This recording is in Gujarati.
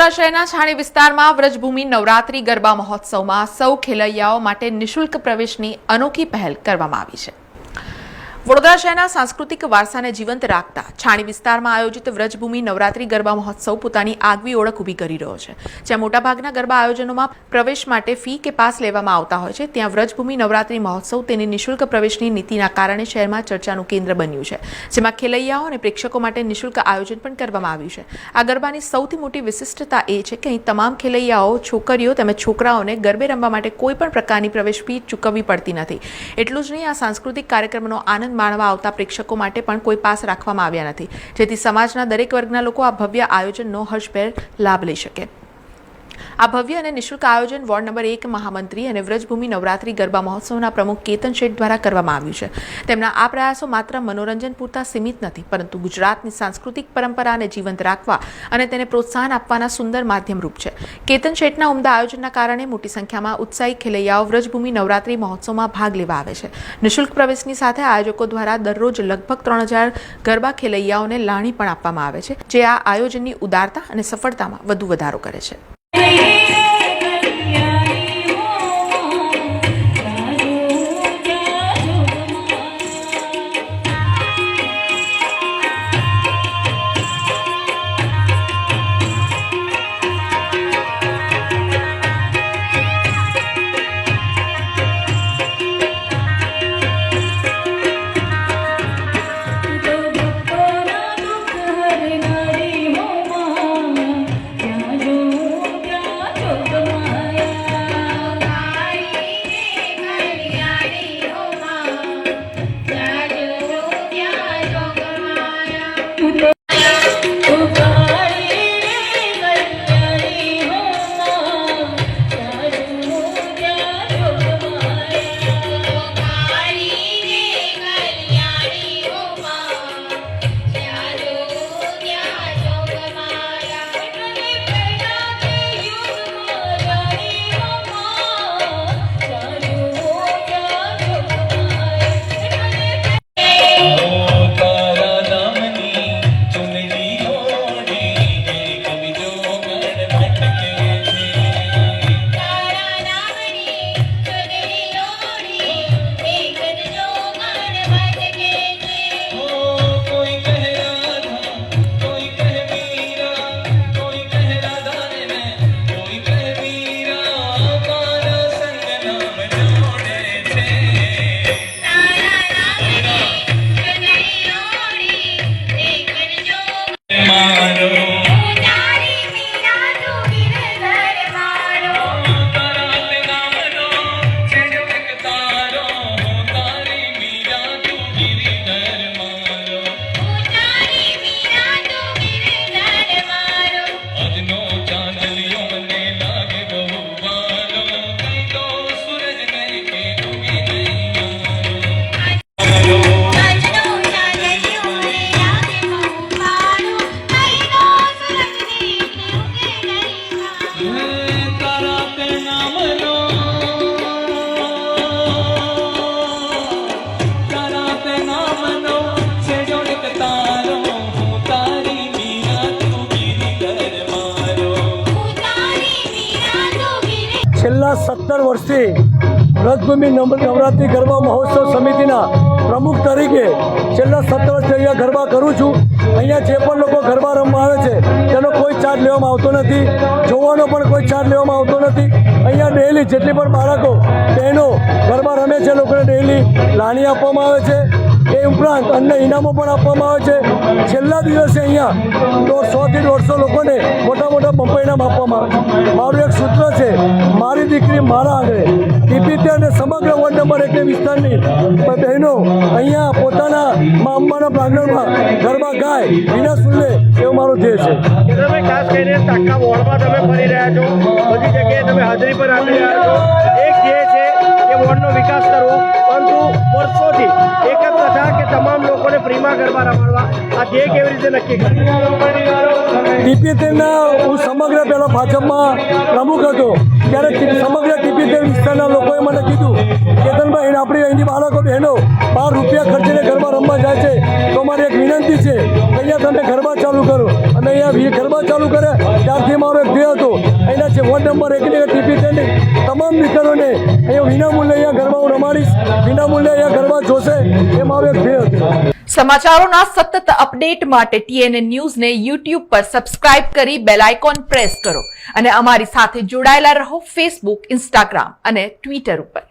વડોદરા શહેરના છાણી વિસ્તારમાં વ્રજભૂમિ નવરાત્રી ગરબા મહોત્સવમાં સૌ ખેલૈયાઓ માટે નિઃશુલ્ક પ્રવેશની અનોખી પહેલ કરવામાં આવી છે। વડોદરા શહેરના સાંસ્કૃતિક વારસાને જીવંત રાખતા છાણી વિસ્તારમાં આયોજિત વ્રજભૂમિ નવરાત્રી ગરબા મહોત્સવ પોતાની આગવી ઓળખ ઊભી કરી રહ્યો છે। જ્યાં મોટાભાગના ગરબા આયોજનોમાં પ્રવેશ માટે ફી કે પાસ લેવામાં આવતા હોય છે, ત્યાં વ્રજભૂમિ નવરાત્રી મહોત્સવ તેની નિઃશુલ્ક પ્રવેશની નીતિના કારણે શહેરમાં ચર્ચાનું કેન્દ્ર બન્યું છે, જેમાં ખેલૈયાઓ અને પ્રેક્ષકો માટે નિઃશુલ્ક આયોજન પણ કરવામાં આવ્યું છે। આ ગરબાની સૌથી મોટી વિશિષ્ટતા એ છે કે અહીં તમામ ખેલૈયાઓ, છોકરીઓ તેમજ છોકરાઓને ગરબે રમવા માટે કોઈ પણ પ્રકારની પ્રવેશ ફી ચૂકવવી પડતી નથી। એટલું જ નહીં, આ સાંસ્કૃતિક કાર્યક્રમનો આનંદ માણવા આવતા પ્રેક્ષકો માટે પણ કોઈ પાસ રાખવામાં આવ્યા નથી, જેથી સમાજના દરેક વર્ગના લોકો આ ભવ્ય આયોજનનો હર્ષભેર લાભ લઈ શકે। આ ભવ્ય અને નિઃશુલ્ક આયોજન વોર્ડ નંબર 1 મહામંત્રી અને વ્રજભૂમિ નવરાત્રી ગરબા મહોત્સવના પ્રમુખ કેતન શેઠ દ્વારા કરવામાં આવ્યું છે। તેમના આ પ્રયાસો માત્ર મનોરંજન પૂરતા સીમિત નથી, પરંતુ ગુજરાતની સાંસ્કૃતિક પરંપરાને જીવંત રાખવા અને તેને પ્રોત્સાહન આપવાના સુંદર માધ્યમરૂપ છે। કેતન શેઠના ઉમદા આયોજનના કારણે મોટી સંખ્યામાં ઉત્સાહી ખેલૈયાઓ વ્રજભૂમિ નવરાત્રી મહોત્સવમાં ભાગ લેવા આવે છે। નિઃશુલ્ક પ્રવેશની સાથે આયોજકો દ્વારા દરરોજ લગભગ 3000 ગરબા ખેલૈયાઓને લાણી પણ આપવામાં આવે છે, જે આ આયોજનની ઉદારતા અને સફળતામાં વધુ વધારો કરે છે। છેલ્લા 17 વર્ષથી વ્રજભૂમિ નવરાત્રી ગરબા મહોત્સવ સમિતિના પ્રમુખ તરીકે છેલ્લા 17 વર્ષથી અહીંયા ગરબા કરું છું। અહીંયા જે પણ લોકો ગરબા રમવા આવે છે તેનો કોઈ ચાર્જ લેવામાં આવતો નથી, જોવાનો પણ કોઈ ચાર્જ લેવામાં આવતો નથી। અહીંયા ડેઈલી જેટલી પણ બાળકો બહેનો ગરબા રમે છે, લોકોને ડેઈલી લાણી આપવામાં આવે છે। એ ઉપરાંત અન્ય ઇનામો પણ આપવામાં આવે છે। છેલ્લા દિવસે અહીંયા 100 થી 150 લોકોને મોટા મોટા બમ્પર ઇનામ આપવામાં આવે છે। મારું એક સૂત્ર છે, મારી દીકરી મારા આંગણે। ટીપી અને સમગ્ર વોર્ડ નંબર 1 વિસ્તારની બહેનો અહીંયા પોતાના મા અંબાના પ્રાંગણમાં ગરબા ગાય વિના શુલ્કે, એવો મારો ધ્યેય છે। તમે ખાસ કરીને આખા વોર્ડમાં તમે ફરી રહ્યા છો, બધી જગ્યાએ તમે હાજરી પર આપી રહ્યા છો। એક ધ્યેય છે કે વોર્ડનો વિકાસ કરવો, પરંતુ વર્ષોથી એક જ પ્રથા કે તમામ લોકોને ફ્રીમાં ગરબા રમાડવા, આ ધ્યેય કેવી રીતે નક્કી કર્યું? ટીપી-13ના હું સમગ્ર પહેલાં ભાજપમાં પ્રમુખ હતો, ત્યારે સમગ્ર ટીપી-13 વિસ્તારના લોકોએ મને કીધું, કેતનભાઈ આપણી અહીંની બાળકો બહેનો ₹12 ખર્ચીને ગરબા રમવા જાય છે, તો મારી એક વિનંતી છે, અહીંયા તમે ગરબા ચાલુ કરો। અમે અહીંયા ગરબા ચાલુ કર્યા, ત્યારથી મારો એક ધ્યેય હતો અહીંના જે વોર્ડ નંબર 1 ટીપી તેની તમામ દીકરીઓને અહીંયા વિનામૂલ્યે અહીંયા ગરબા હું રમાડીશ, વિનામૂલ્યે અહીંયા ગરબા જોશે, એ મારો એક ધ્યેય હતો. સમાચારોના સતત અપડેટ માટે TNN ન્યૂઝને YouTube પર સબસ્ક્રાઇબ કરી બેલ આઇકોન પ્રેસ કરો અને અમારી સાથે જોડાયેલા રહો Facebook, Instagram અને Twitter ઉપર.